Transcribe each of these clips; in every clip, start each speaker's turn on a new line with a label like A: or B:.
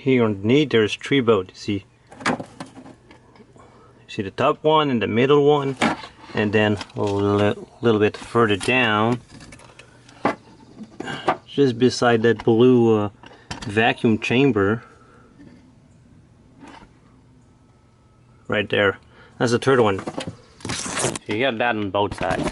A: here underneath there's 3 bolts. You see the top one and the middle one, and then a little bit further down, just beside that blue vacuum chamber, right there. That's the third one. So you got that on both sides.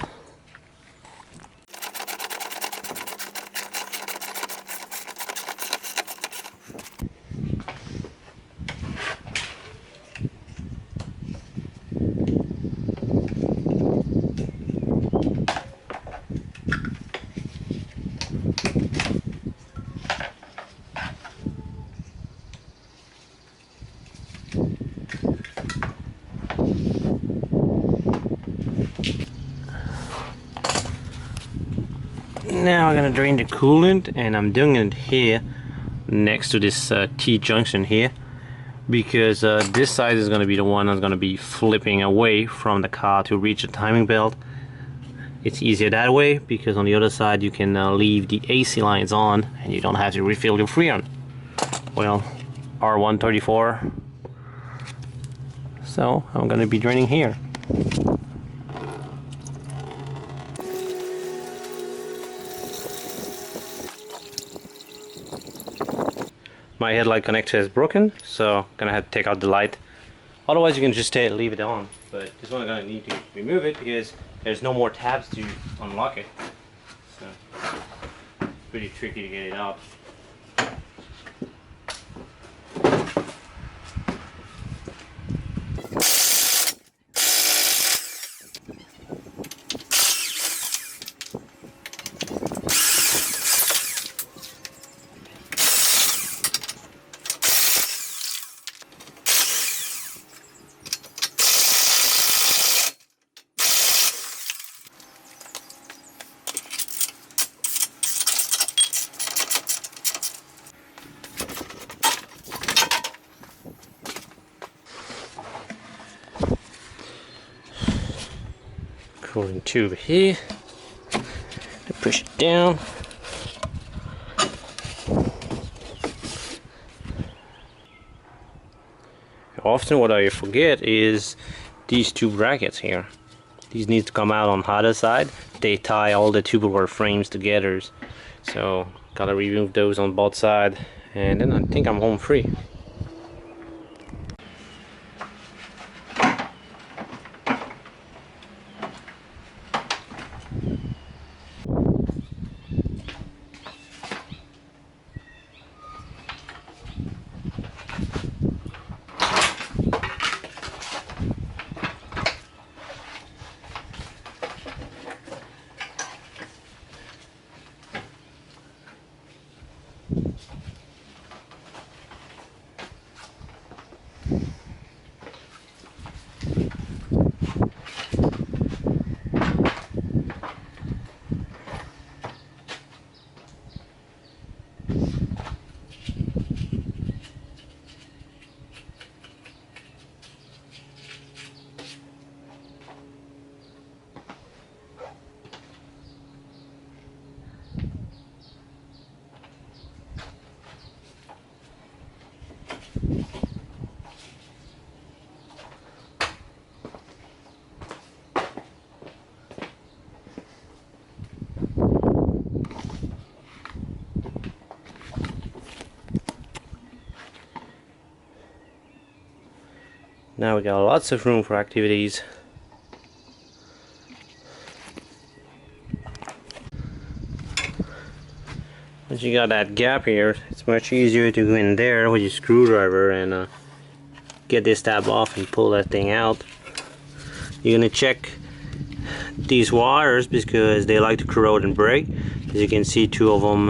A: Now I'm gonna drain the coolant, and I'm doing it here next to this T-junction here, because this side is gonna be the one that's gonna be flipping away from the car to reach the timing belt. It's easier that way, because on the other side you can leave the AC lines on and you don't have to refill your Freon. Well, R134. So I'm gonna be draining here. My headlight connector is broken, so I'm gonna have to take out the light. Otherwise you can just leave it on, but this one I'm gonna need to remove it because there's no more tabs to unlock it. So it's pretty tricky to get it out. Cooling tube here, push it down. Often what I forget is these 2 brackets here. These need to come out on the other side. They tie all the tubular frames together, so gotta remove those on both sides, and then I think I'm home free. Now we got lots of room for activities. Once you got that gap here, it's much easier to go in there with your screwdriver and get this tab off and pull that thing out. You're gonna check these wires because they like to corrode and break. As you can see, 2 of them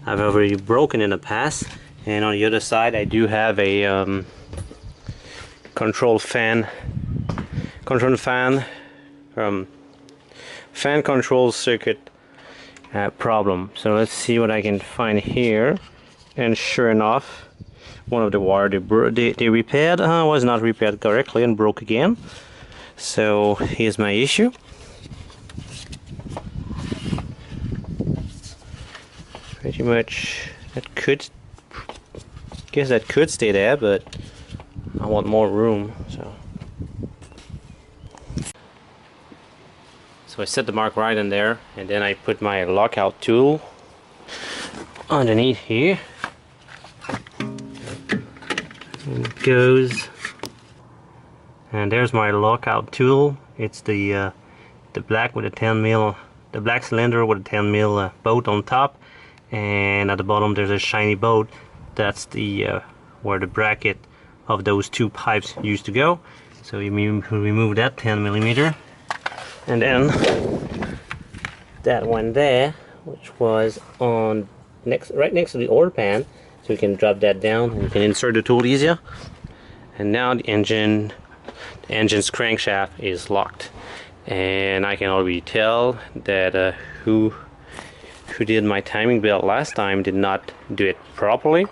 A: have already broken in the past, and on the other side I do have a control fan control circuit problem. So let's see what I can find here, and sure enough, one of the wire they repaired was not repaired correctly and broke again. So here's my issue. Pretty much that could Guess that could stay there, but I want more room, so I set the mark right in there, and then I put my lockout tool underneath here. And it goes, and there's my lockout tool. It's the black with a 10 mil, the black cylinder with a 10 mil bolt on top, and at the bottom there's a shiny bolt. That's the where the bracket of those two pipes used to go. So you remove that 10 millimeter, and then that one there, which was on right next to the oil pan, so you can drop that down and you can insert the tool easier. And now the engine's crankshaft is locked, and I can already tell that who did my timing belt last time did not do it properly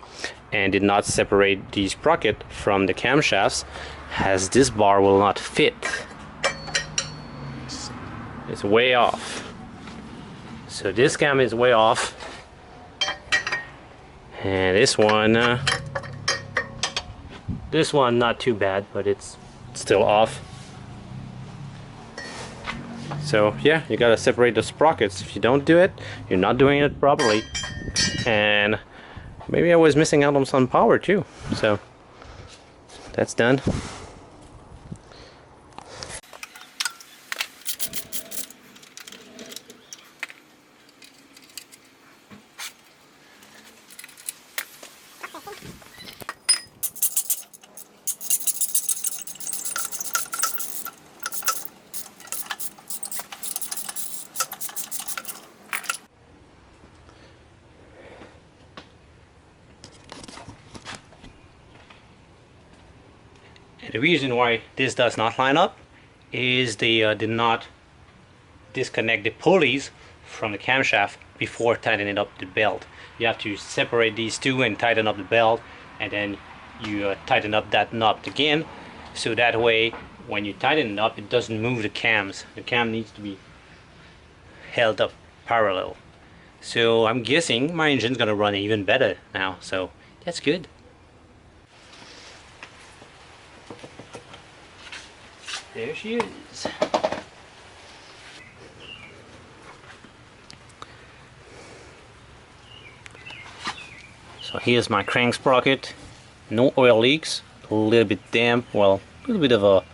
A: and did not separate the sprocket from the camshafts, as this bar will not fit. It's way off. So this cam is way off, and this one not too bad, but it's still off. So yeah, you gotta separate the sprockets. If you don't do it, you're not doing it properly. And maybe I was missing out on some power too. So that's done. And the reason why this does not line up is they did not disconnect the pulleys from the camshaft before tightening up the belt. You have to separate these two and tighten up the belt, and then you tighten up that nut again, so that way when you tighten it up it doesn't move the cams. The cam needs to be held up parallel. So I'm guessing my engine's gonna run even better now, so that's good. There she is. So here's my crank sprocket. No oil leaks. A little bit damp. Well, a little bit of a,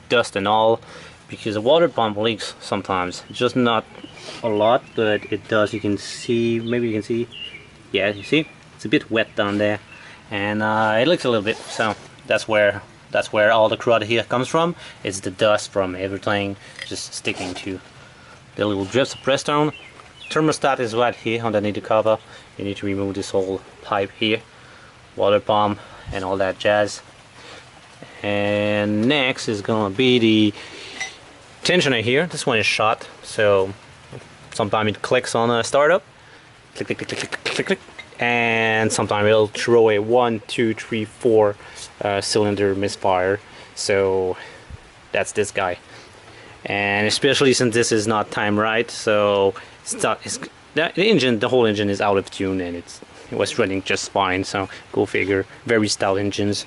A: dust and all, because the water pump leaks sometimes. Just not a lot, but it does. You can see. Maybe you can see. Yeah, you see. It's a bit wet down there, and it leaks a little bit. So that's where all the crud here comes from. It's the dust from everything just sticking to the little drips of Prestone. Thermostat is right here underneath the cover. You need to remove this whole pipe here, water pump and all that jazz. And next is gonna be the tensioner here. This one is shot, so sometimes it clicks on a startup, click click click click click click click, and sometimes it'll throw a 1, 2, 3, 4 cylinder misfire. So that's this guy, and especially since this is not timed right, so the whole engine is out of tune, and it was running just fine. So go figure. Very stout engines.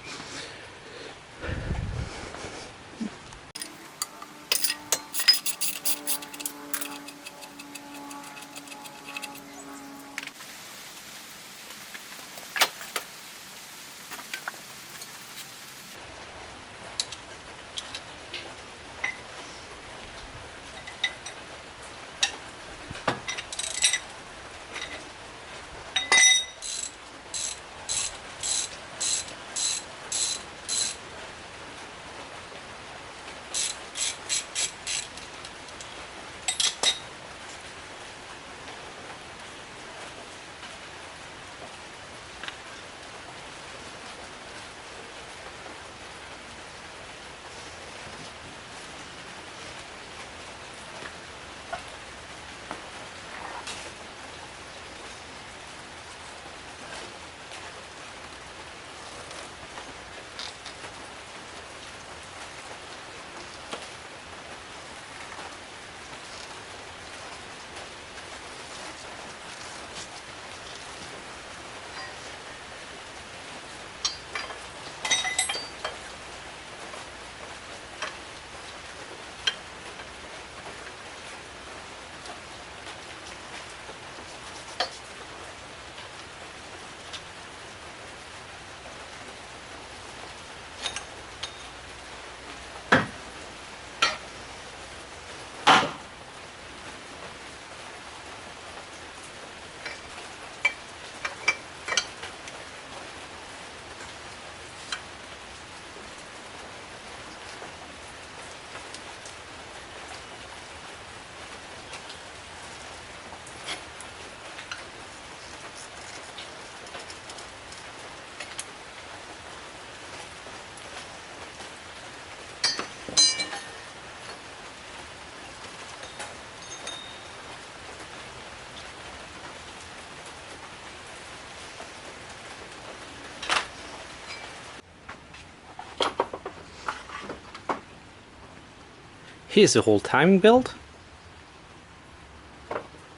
A: Here's the whole timing belt.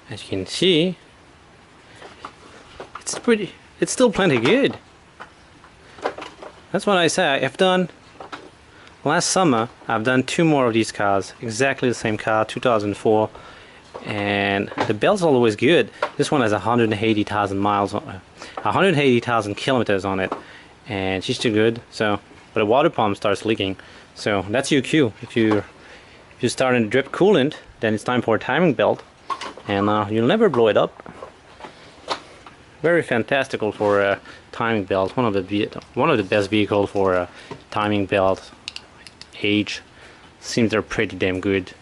A: As you can see, it's still plenty good. That's what I say. I've done last summer. I've done 2 more of these cars, exactly the same car, 2004, and the belt's always good. This one has 180,000 miles, 180,000 kilometers on it, and she's still good. So, but the water pump starts leaking, so that's your cue. If you're starting to drip coolant, then it's time for a timing belt, and you'll never blow it up. Very fantastical for a timing belt. One of the best vehicles for a timing belt. Age seems they're pretty damn good.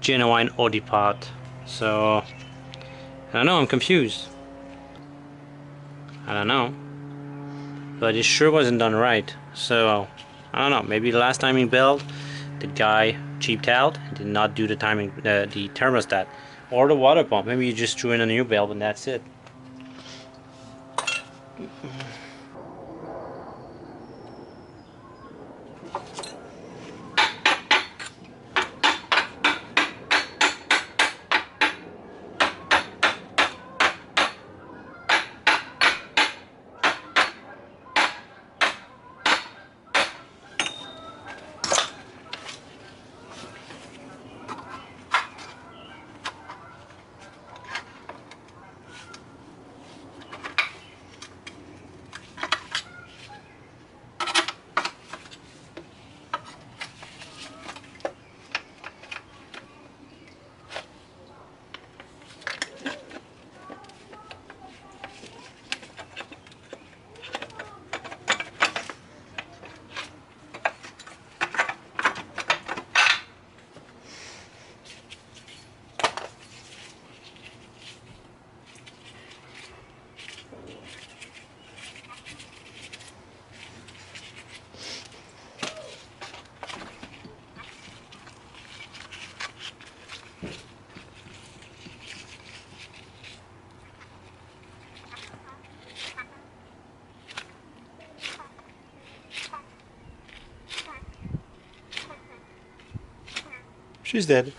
A: Genuine Audi part. So I don't know, I'm confused. I don't know, but it sure wasn't done right. So I don't know, maybe the last timing belt the guy cheaped out and did not do the timing, the thermostat or the water pump. Maybe you just threw in a new belt and that's it. She's dead.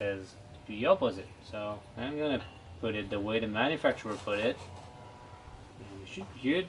A: Is the opposite, so I'm gonna put it the way the manufacturer put it, and it should be good.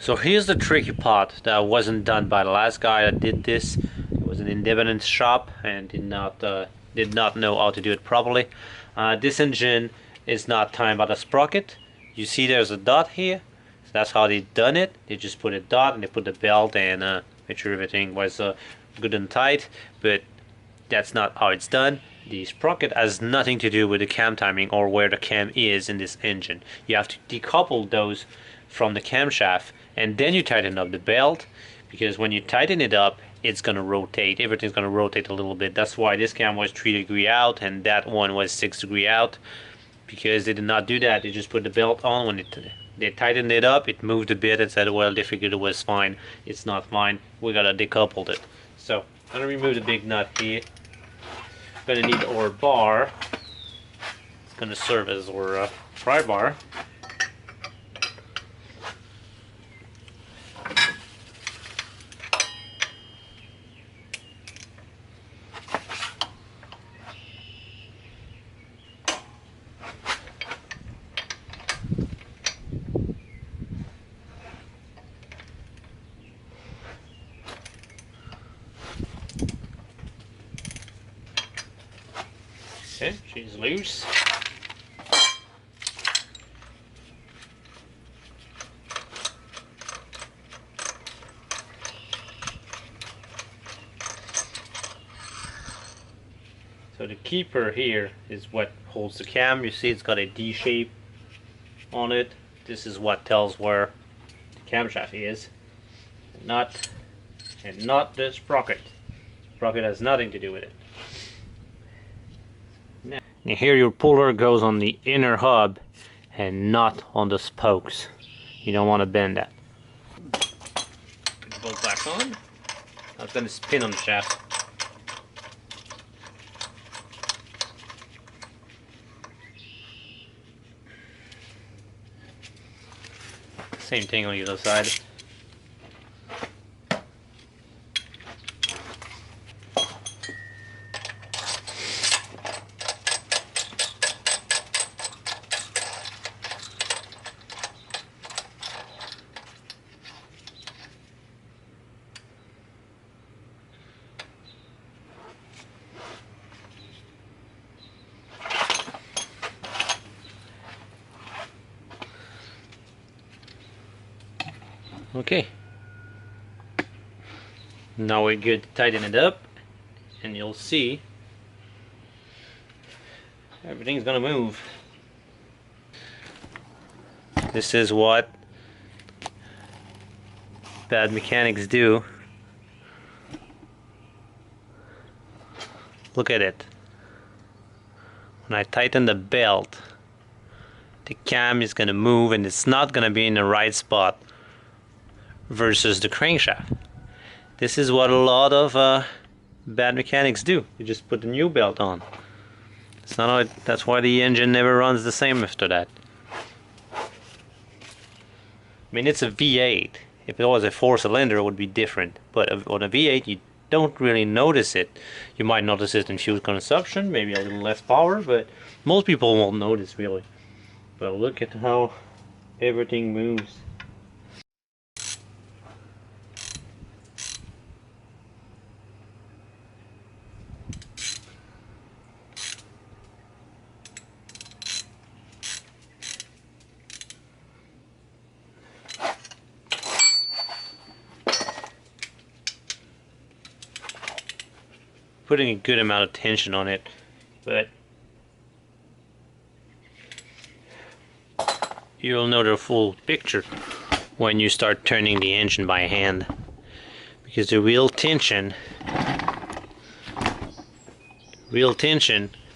A: So here's the tricky part that wasn't done by the last guy that did this. It was an independent shop and did not know how to do it properly. This engine is not timed by the sprocket. You see there's a dot here. So that's how they done it. They just put a dot and they put the belt and make sure everything was good and tight. But that's not how it's done. The sprocket has nothing to do with the cam timing or where the cam is in this engine. You have to decouple those from the camshaft and then you tighten up the belt, because when you tighten it up it's gonna rotate. Everything's gonna rotate a little bit. That's why this cam was 3 degree out and that one was 6 degree out, because they did not do that. They just put the belt on. When they tightened it up, it moved a bit and said, well, they figured it was fine. It's not fine. We gotta decouple it. So I'm gonna remove the big nut here. Gonna need our bar. It's gonna serve as our pry bar. Okay, she's loose. So the keeper here is what holds the cam. You see it's got a D shape on it. This is what tells where the camshaft is. And not the sprocket. Sprocket has nothing to do with it. Now here your puller goes on the inner hub and not on the spokes. You don't want to bend that. Put the bolt back on. Now it's going to spin on the shaft. Same thing on the other side. Okay, now we're good to tighten it up, and you'll see everything's gonna move. This is what bad mechanics do. Look at it. When I tighten the belt, the cam is gonna move and it's not gonna be in the right spot versus the crankshaft. This is what a lot of bad mechanics do. You just put the new belt on. It's not how that's why the engine never runs the same after that. I mean, it's a V8. If it was a 4-cylinder, it would be different. But on a V8, you don't really notice it. You might notice it in fuel consumption, maybe a little less power, but most people won't notice really. But look at how everything moves. Putting a good amount of tension on it, but you'll know the full picture when you start turning the engine by hand, because the real tension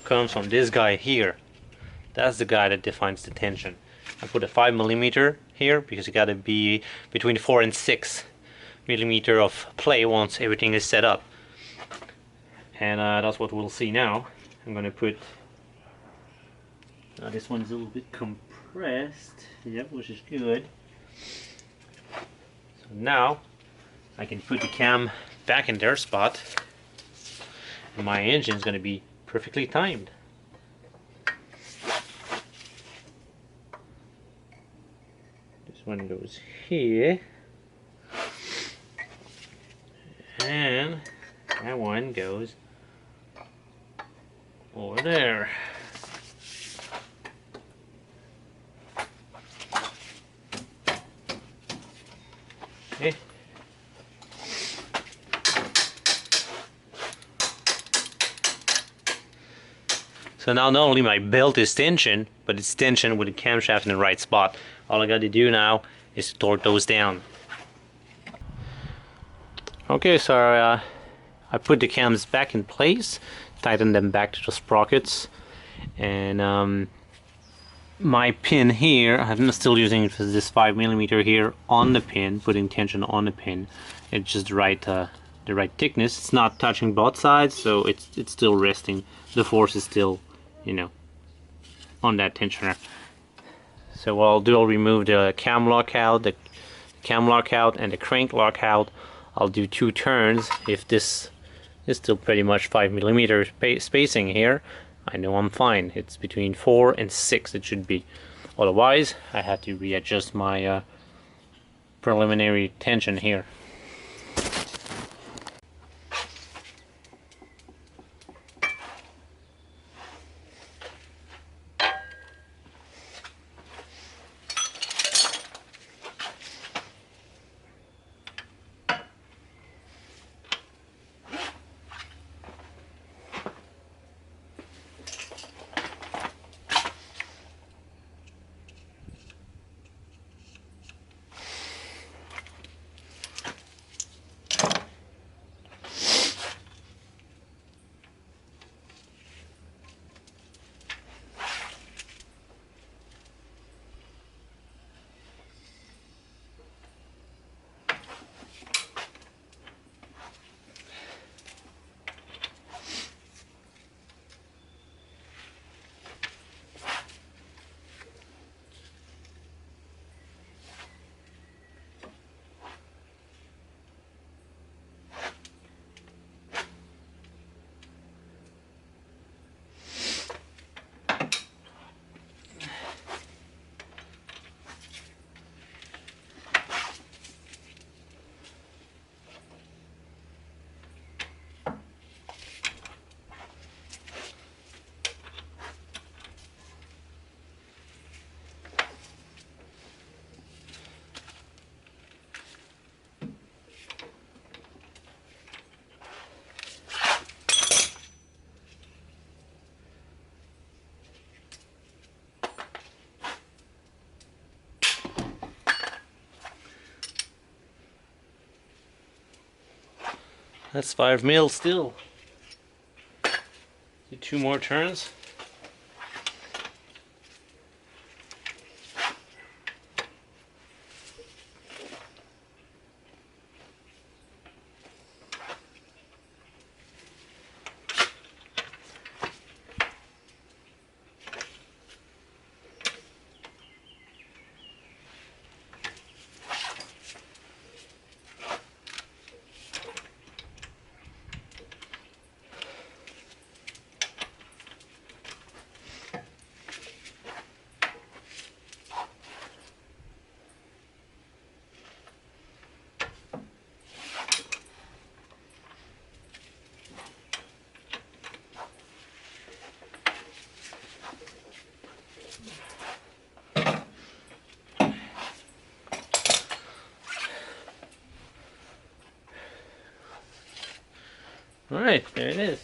A: comes from this guy here. That's the guy that defines the tension. I put a 5mm here because you gotta be between 4 and 6mm of play once everything is set up. And that's what we'll see now. I'm gonna put this one's a little bit compressed, yep, which is good. So now I can put the cam back in their spot and my engine's gonna be perfectly timed. This one goes here and that one goes over there. Okay. So now not only my belt is tension, but it's tension with the camshaft in the right spot. All I got to do now is to torque those down. Okay, so I put the cams back in place, tighten them back to the sprockets, and my pin here, I'm still using this 5mm here on the pin, putting tension on the pin. It's just the right thickness. It's not touching both sides, so it's still resting. The force is still, you know, on that tensioner. So what I'll do, I'll remove the cam lockout, and the crank lockout. I'll do 2 turns. If this is still pretty much 5mm spacing here, I know I'm fine. It's between 4 and 6 it should be. Otherwise, I have to readjust my preliminary tension here. That's 5 mil still. Do 2 more turns. Alright, there it is.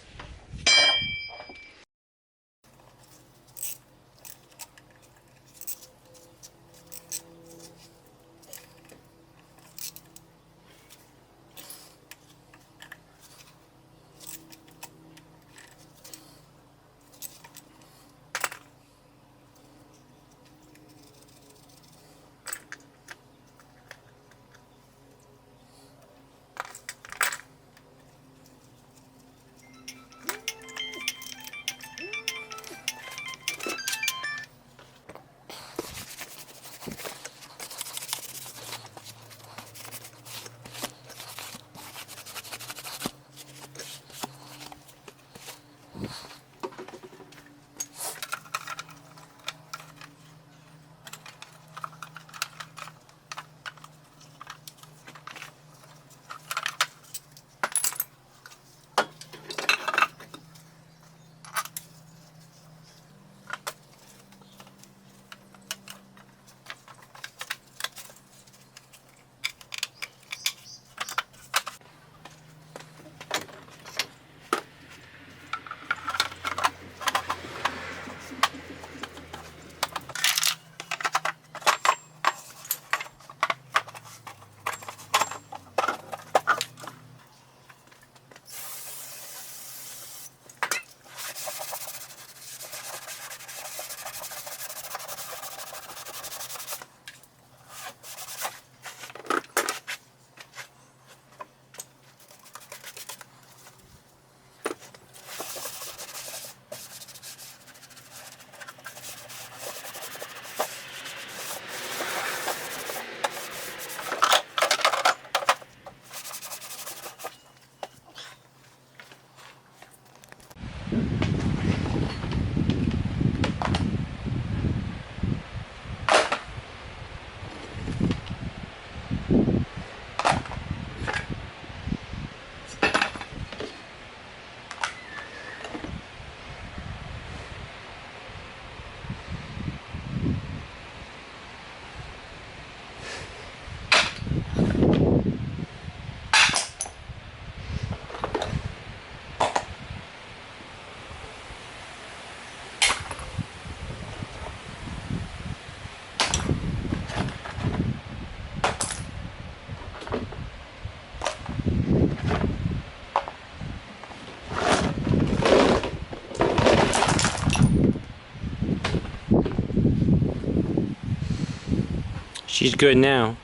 A: She's good now.